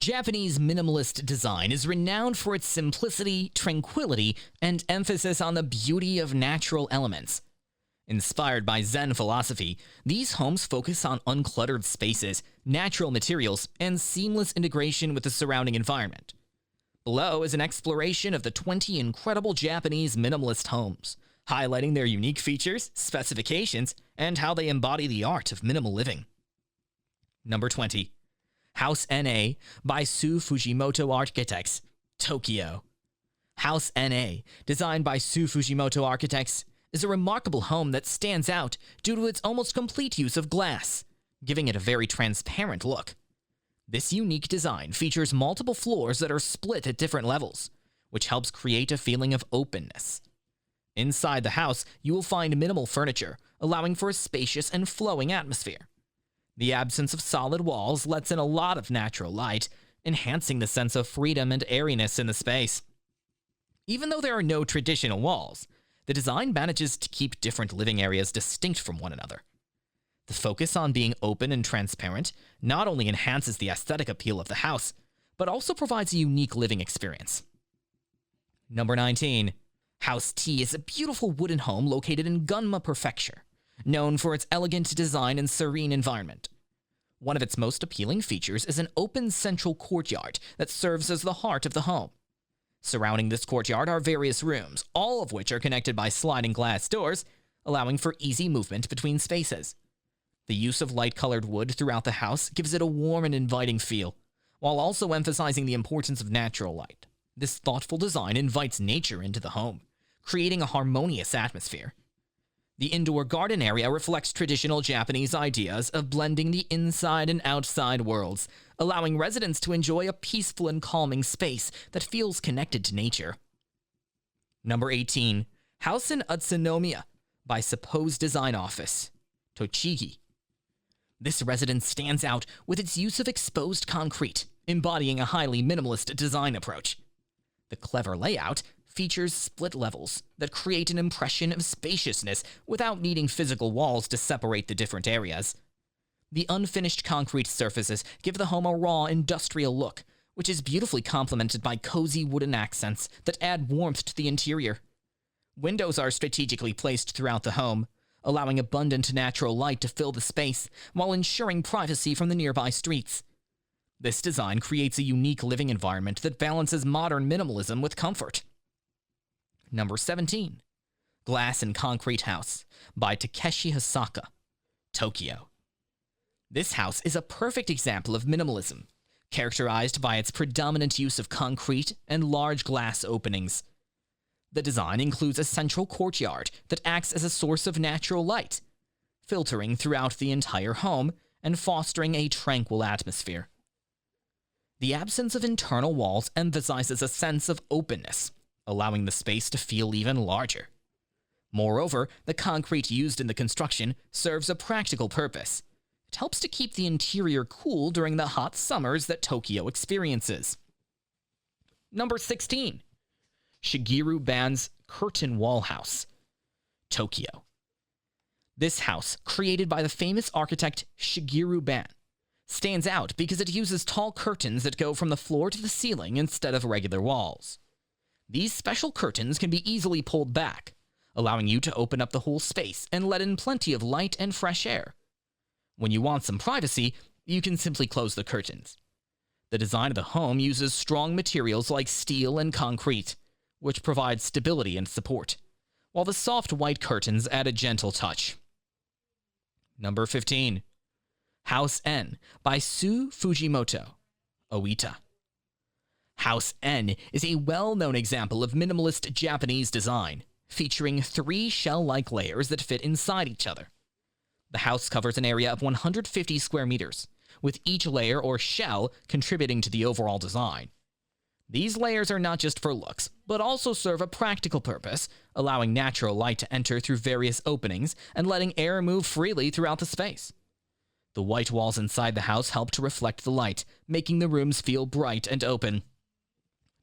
Japanese minimalist design is renowned for its simplicity, tranquility, and emphasis on the beauty of natural elements. Inspired by Zen philosophy, these homes focus on uncluttered spaces, natural materials, and seamless integration with the surrounding environment. Below is an exploration of the 20 incredible Japanese minimalist homes, highlighting their unique features, specifications, and how they embody the art of minimal living. Number 20. House NA by Sou Fujimoto Architects, Tokyo. House NA, designed by Sou Fujimoto Architects, is a remarkable home that stands out due to its almost complete use of glass, giving it a very transparent look. This unique design features multiple floors that are split at different levels, which helps create a feeling of openness. Inside the house, you will find minimal furniture, allowing for a spacious and flowing atmosphere. The absence of solid walls lets in a lot of natural light, enhancing the sense of freedom and airiness in the space. Even though there are no traditional walls, the design manages to keep different living areas distinct from one another. The focus on being open and transparent not only enhances the aesthetic appeal of the house, but also provides a unique living experience. Number 19. House T is a beautiful wooden home located in Gunma Prefecture, known for its elegant design and serene environment. One of its most appealing features is an open central courtyard that serves as the heart of the home. Surrounding this courtyard are various rooms, all of which are connected by sliding glass doors, allowing for easy movement between spaces. The use of light-colored wood throughout the house gives it a warm and inviting feel, while also emphasizing the importance of natural light. This thoughtful design invites nature into the home, creating a harmonious atmosphere. The indoor garden area reflects traditional Japanese ideas of blending the inside and outside worlds, allowing residents to enjoy a peaceful and calming space that feels connected to nature. Number 18. House in Utsunomiya by Suppose Design Office, Tochigi. This residence stands out with its use of exposed concrete, embodying a highly minimalist design approach. The clever layout features split levels that create an impression of spaciousness without needing physical walls to separate the different areas. The unfinished concrete surfaces give the home a raw, industrial look, which is beautifully complemented by cozy wooden accents that add warmth to the interior. Windows are strategically placed throughout the home, allowing abundant natural light to fill the space while ensuring privacy from the nearby streets. This design creates a unique living environment that balances modern minimalism with comfort. Number 17. Glass and Concrete House by Takeshi Hosaka, Tokyo. This house is a perfect example of minimalism, characterized by its predominant use of concrete and large glass openings. The design includes a central courtyard that acts as a source of natural light, filtering throughout the entire home and fostering a tranquil atmosphere. The absence of internal walls emphasizes a sense of openness, allowing the space to feel even larger. Moreover, the concrete used in the construction serves a practical purpose. It helps to keep the interior cool during the hot summers that Tokyo experiences. Number 16. Shigeru Ban's Curtain Wall House, Tokyo. This house, created by the famous architect Shigeru Ban, stands out because it uses tall curtains that go from the floor to the ceiling instead of regular walls. These special curtains can be easily pulled back, allowing you to open up the whole space and let in plenty of light and fresh air. When you want some privacy, you can simply close the curtains. The design of the home uses strong materials like steel and concrete, which provide stability and support, while the soft white curtains add a gentle touch. Number 15. House N by Sou Fujimoto, Oita. House N is a well-known example of minimalist Japanese design, featuring 3 shell-like layers that fit inside each other. The house covers an area of 150 square meters, with each layer or shell contributing to the overall design. These layers are not just for looks, but also serve a practical purpose, allowing natural light to enter through various openings and letting air move freely throughout the space. The white walls inside the house help to reflect the light, making the rooms feel bright and open.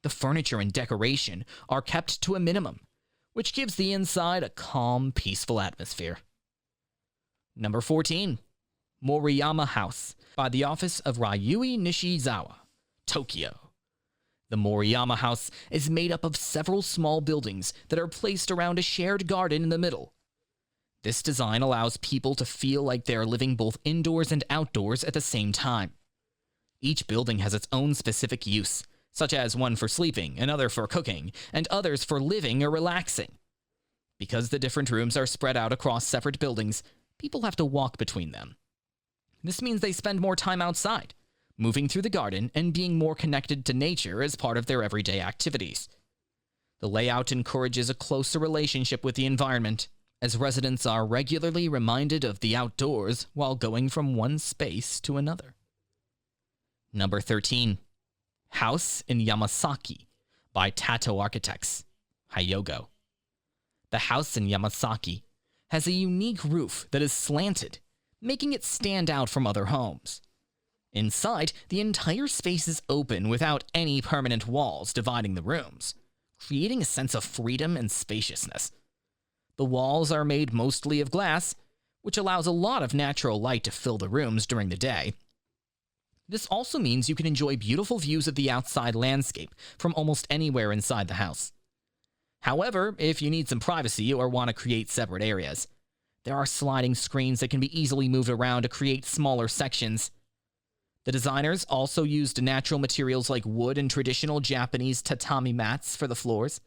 The furniture and decoration are kept to a minimum, which gives the inside a calm, peaceful atmosphere. Number 14. Moriyama House by the Office of Ryue Nishizawa, Tokyo. The Moriyama house is made up of several small buildings that are placed around a shared garden in the middle. This design allows people to feel like they are living both indoors and outdoors at the same time. Each building has its own specific use, such as one for sleeping, another for cooking, and others for living or relaxing. Because the different rooms are spread out across separate buildings, people have to walk between them. This means they spend more time outside, moving through the garden and being more connected to nature as part of their everyday activities. The layout encourages a closer relationship with the environment, as residents are regularly reminded of the outdoors while going from one space to another. Number 13. House in Yamasaki by Tato Architects, Hyogo. The house in Yamasaki has a unique roof that is slanted, making it stand out from other homes. Inside, the entire space is open without any permanent walls dividing the rooms, creating a sense of freedom and spaciousness. The walls are made mostly of glass, which allows a lot of natural light to fill the rooms during the day. This also means you can enjoy beautiful views of the outside landscape from almost anywhere inside the house. However, if you need some privacy or want to create separate areas, there are sliding screens that can be easily moved around to create smaller sections. The designers also used natural materials like wood and traditional Japanese tatami mats for the floors,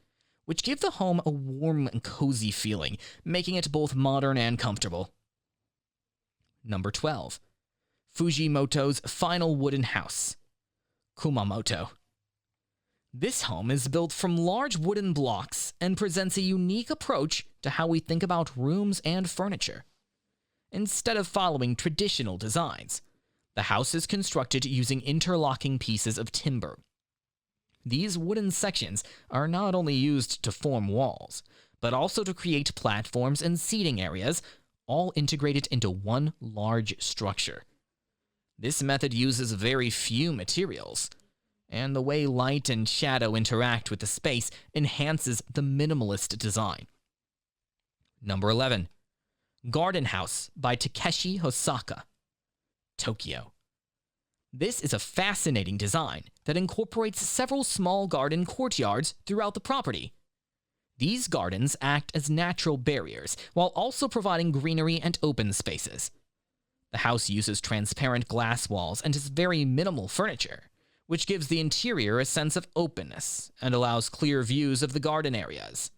which give the home a warm and cozy feeling, making it both modern and comfortable. Number 12. Fujimoto's final wooden house, Kumamoto. This home is built from large wooden blocks and presents a unique approach to how we think about rooms and furniture. Instead of following traditional designs, the house is constructed using interlocking pieces of timber. These wooden sections are not only used to form walls, but also to create platforms and seating areas, all integrated into one large structure. This method uses very few materials, and the way light and shadow interact with the space enhances the minimalist design. Number 11. Garden House by Takeshi Hosaka, Tokyo. This is a fascinating design that incorporates several small garden courtyards throughout the property. These gardens act as natural barriers while also providing greenery and open spaces. The house uses transparent glass walls and has very minimal furniture, which gives the interior a sense of openness and allows clear views of the garden areas.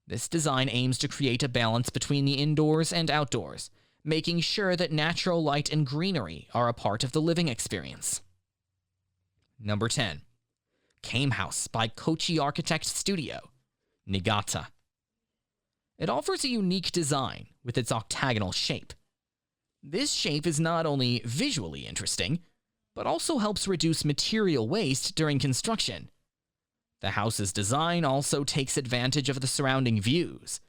This design aims to create a balance between the indoors and outdoors, making sure that natural light and greenery are a part of the living experience. Number 10. Kame House by Kochi Architect Studio, Niigata. It offers a unique design with its octagonal shape. This shape is not only visually interesting, but also helps reduce material waste during construction. The house's design also takes advantage of the surrounding views,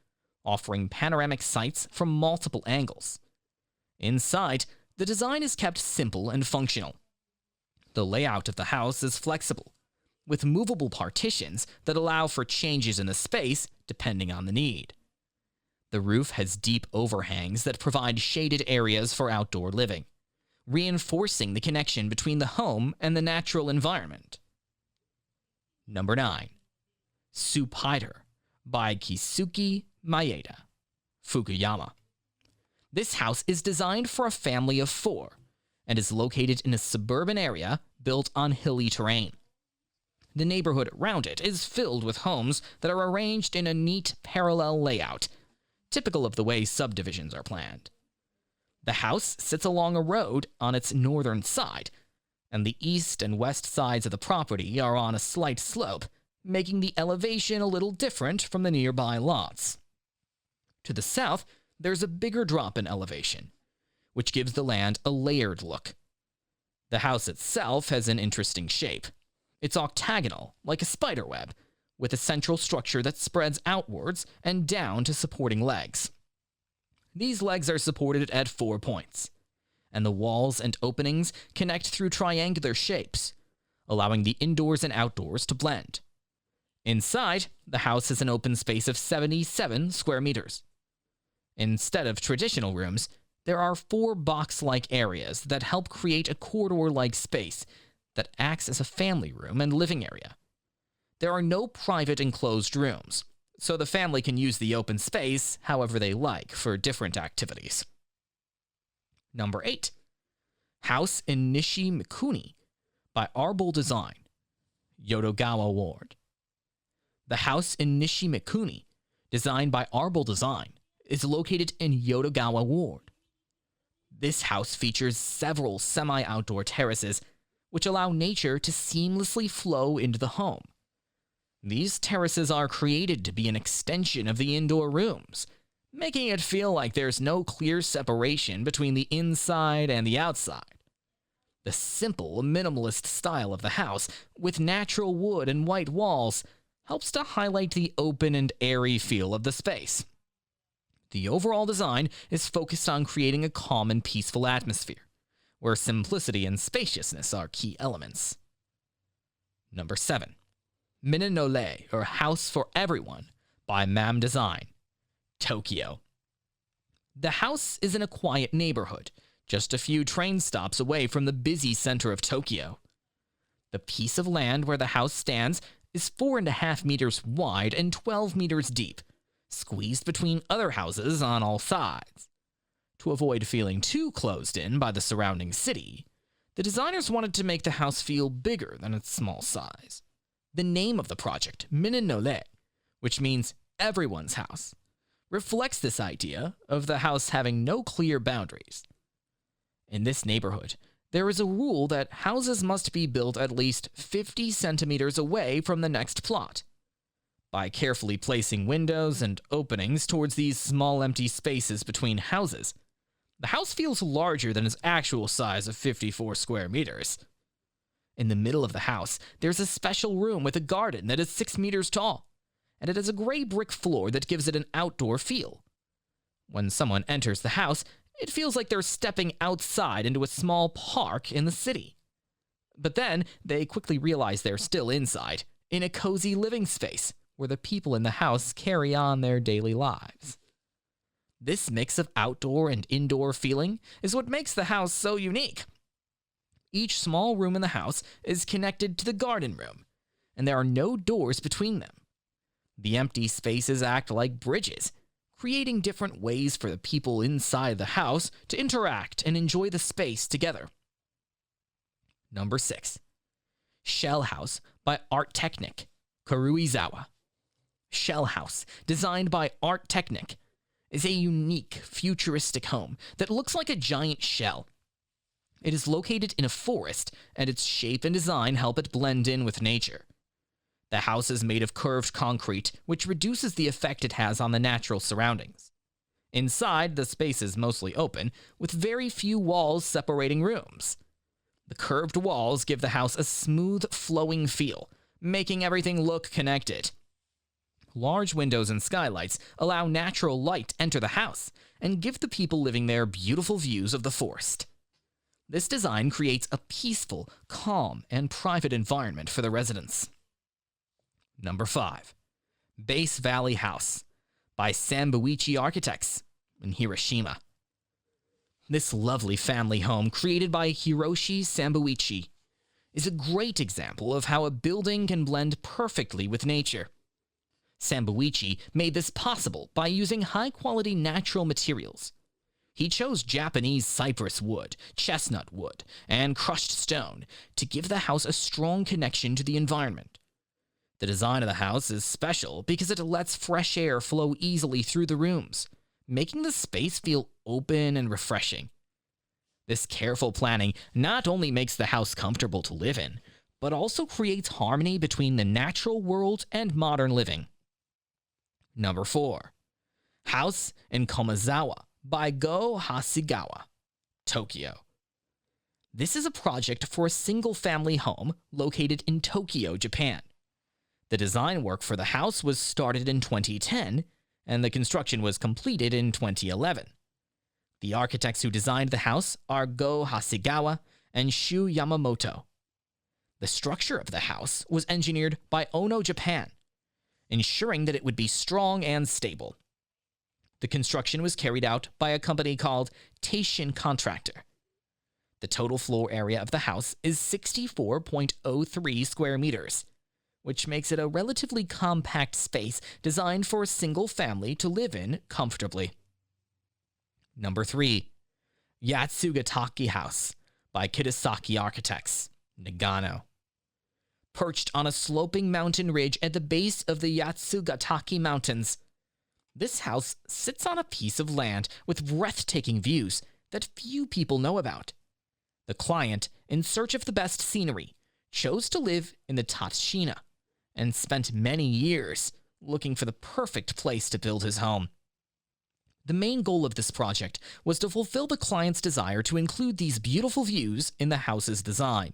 offering panoramic sights from multiple angles. Inside, the design is kept simple and functional. The layout of the house is flexible, with movable partitions that allow for changes in the space depending on the need. The roof has deep overhangs that provide shaded areas for outdoor living, reinforcing the connection between the home and the natural environment. Number 9. Su-Pider by Keisuke Maeda, Fukuyama. This house is designed for a family of 4 and is located in a suburban area built on hilly terrain. The neighborhood around it is filled with homes that are arranged in a neat parallel layout, typical of the way subdivisions are planned. The house sits along a road on its northern side, and the east and west sides of the property are on a slight slope, making the elevation a little different from the nearby lots. To the south, there's a bigger drop in elevation, which gives the land a layered look. The house itself has an interesting shape. It's octagonal, like a spider web, with a central structure that spreads outwards and down to supporting legs. These legs are supported at 4 points, and the walls and openings connect through triangular shapes, allowing the indoors and outdoors to blend. Inside, the house has an open space of 77 square meters. Instead of traditional rooms, there are 4 box-like areas that help create a corridor-like space, that acts as a family room and living area. There are no private enclosed rooms, so the family can use the open space however they like for different activities. Number 8. House in Nishi-Mikuni by Artful Design, Yodogawa Ward. The house in Nishi-Mikuni, designed by Artful Design, is located in Yodogawa Ward. This house features several semi-outdoor terraces, which allow nature to seamlessly flow into the home. These terraces are created to be an extension of the indoor rooms, making it feel like there's no clear separation between the inside and the outside. The simple, minimalist style of the house, with natural wood and white walls, helps to highlight the open and airy feel of the space. The overall design is focused on creating a calm and peaceful atmosphere, where simplicity and spaciousness are key elements. Number 7. Minimalism, or House for Everyone, by Mam Design, Tokyo. The house is in a quiet neighborhood, just a few train stops away from the busy center of Tokyo. The piece of land where the house stands is 4.5 meters wide and 12 meters deep, squeezed between other houses on all sides. To avoid feeling too closed in by the surrounding city, the designers wanted to make the house feel bigger than its small size. The name of the project, Minimalism, which means everyone's house, reflects this idea of the house having no clear boundaries. In this neighborhood, there is a rule that houses must be built at least 50 centimeters away from the next plot. By carefully placing windows and openings towards these small empty spaces between houses, the house feels larger than its actual size of 54 square meters. In the middle of the house, there's a special room with a garden that is 6 meters tall, and it has a gray brick floor that gives it an outdoor feel. When someone enters the house, it feels like they're stepping outside into a small park in the city. But then, they quickly realize they're still inside, in a cozy living space, where the people in the house carry on their daily lives. This mix of outdoor and indoor feeling is what makes the house so unique. Each small room in the house is connected to the garden room, and there are no doors between them. The empty spaces act like bridges, creating different ways for the people inside the house to interact and enjoy the space together. Number 6. Shell House by Art Technic, Kuruizawa. Shell House, designed by Art Technic, is a unique, futuristic home that looks like a giant shell. It is located in a forest, and its shape and design help it blend in with nature. The house is made of curved concrete, which reduces the effect it has on the natural surroundings. Inside, the space is mostly open, with very few walls separating rooms. The curved walls give the house a smooth, flowing feel, making everything look connected. Large windows and skylights allow natural light to enter the house and give the people living there beautiful views of the forest. This design creates a peaceful, calm, and private environment for the residents. Number 5. Base Valley House by Sambuichi Architects in Hiroshima. This lovely family home created by Hiroshi Sambuichi is a great example of how a building can blend perfectly with nature. Sambuichi made this possible by using high-quality natural materials. He chose Japanese cypress wood, chestnut wood, and crushed stone to give the house a strong connection to the environment. The design of the house is special because it lets fresh air flow easily through the rooms, making the space feel open and refreshing. This careful planning not only makes the house comfortable to live in, but also creates harmony between the natural world and modern living. Number 4. House in Komazawa by Go Hasegawa, Tokyo. This is a project for a single-family home located in Tokyo, Japan. The design work for the house was started in 2010, and the construction was completed in 2011. The architects who designed the house are Go Hasegawa and Shu Yamamoto. The structure of the house was engineered by Ono Japan, ensuring that it would be strong and stable. The construction was carried out by a company called Taishin Contractor. The total floor area of the house is 64.03 square meters, which makes it a relatively compact space designed for a single family to live in comfortably. Number 3. Yatsugatake House by Kidasaki Architects, Nagano. Perched on a sloping mountain ridge at the base of the Yatsugatake Mountains, this house sits on a piece of land with breathtaking views that few people know about. The client, in search of the best scenery, chose to live in the Tatshina and spent many years looking for the perfect place to build his home. The main goal of this project was to fulfill the client's desire to include these beautiful views in the house's design.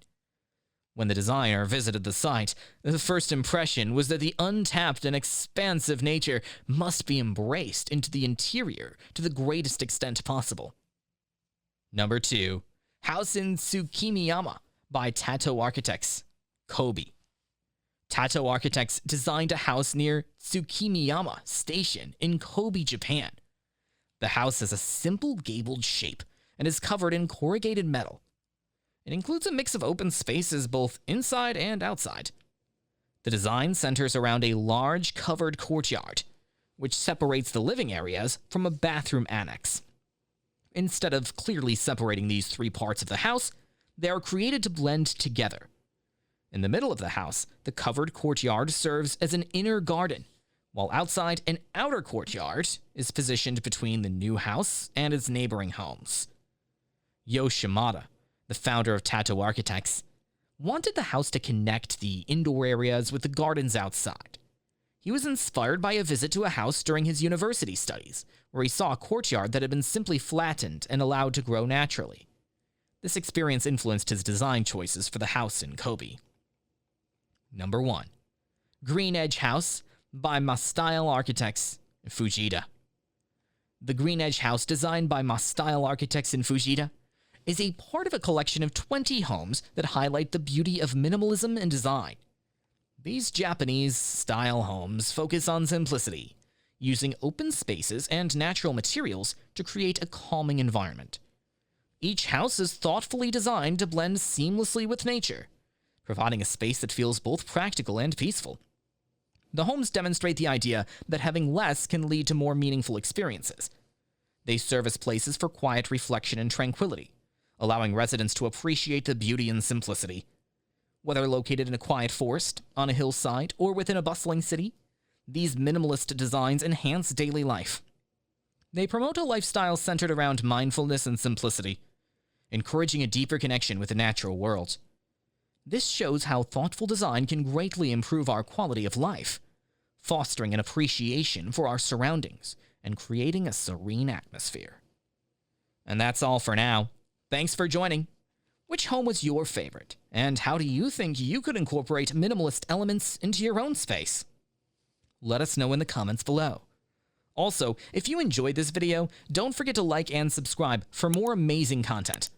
When the designer visited the site, the first impression was that the untapped and expansive nature must be embraced into the interior to the greatest extent possible. Number 2. House in Tsukimiyama by Tato Architects, Kobe. Tato Architects designed a house near Tsukimiyama Station in Kobe, Japan. The house has a simple gabled shape and is covered in corrugated metal. It includes a mix of open spaces both inside and outside. The design centers around a large covered courtyard, which separates the living areas from a bathroom annex. Instead of clearly separating these three parts of the house, they are created to blend together. In the middle of the house, the covered courtyard serves as an inner garden, while outside an outer courtyard is positioned between the new house and its neighboring homes. Yoshimada, the founder of Tato Architects, wanted the house to connect the indoor areas with the gardens outside. He was inspired by a visit to a house during his university studies, where he saw a courtyard that had been simply flattened and allowed to grow naturally. This experience influenced his design choices for the house in Kobe. Number 1. Green Edge House by Mastyle Architects, Fujita. The Green Edge House, designed by Mastyle Architects in Fujita, is a part of a collection of 20 homes that highlight the beauty of minimalism and design. These Japanese-style homes focus on simplicity, using open spaces and natural materials to create a calming environment. Each house is thoughtfully designed to blend seamlessly with nature, providing a space that feels both practical and peaceful. The homes demonstrate the idea that having less can lead to more meaningful experiences. They serve as places for quiet reflection and tranquility, allowing residents to appreciate the beauty and simplicity. Whether located in a quiet forest, on a hillside, or within a bustling city, these minimalist designs enhance daily life. They promote a lifestyle centered around mindfulness and simplicity, encouraging a deeper connection with the natural world. This shows how thoughtful design can greatly improve our quality of life, fostering an appreciation for our surroundings and creating a serene atmosphere. And that's all for now. Thanks for joining. Which home was your favorite, and how do you think you could incorporate minimalist elements into your own space? Let us know in the comments below. Also, if you enjoyed this video, don't forget to like and subscribe for more amazing content.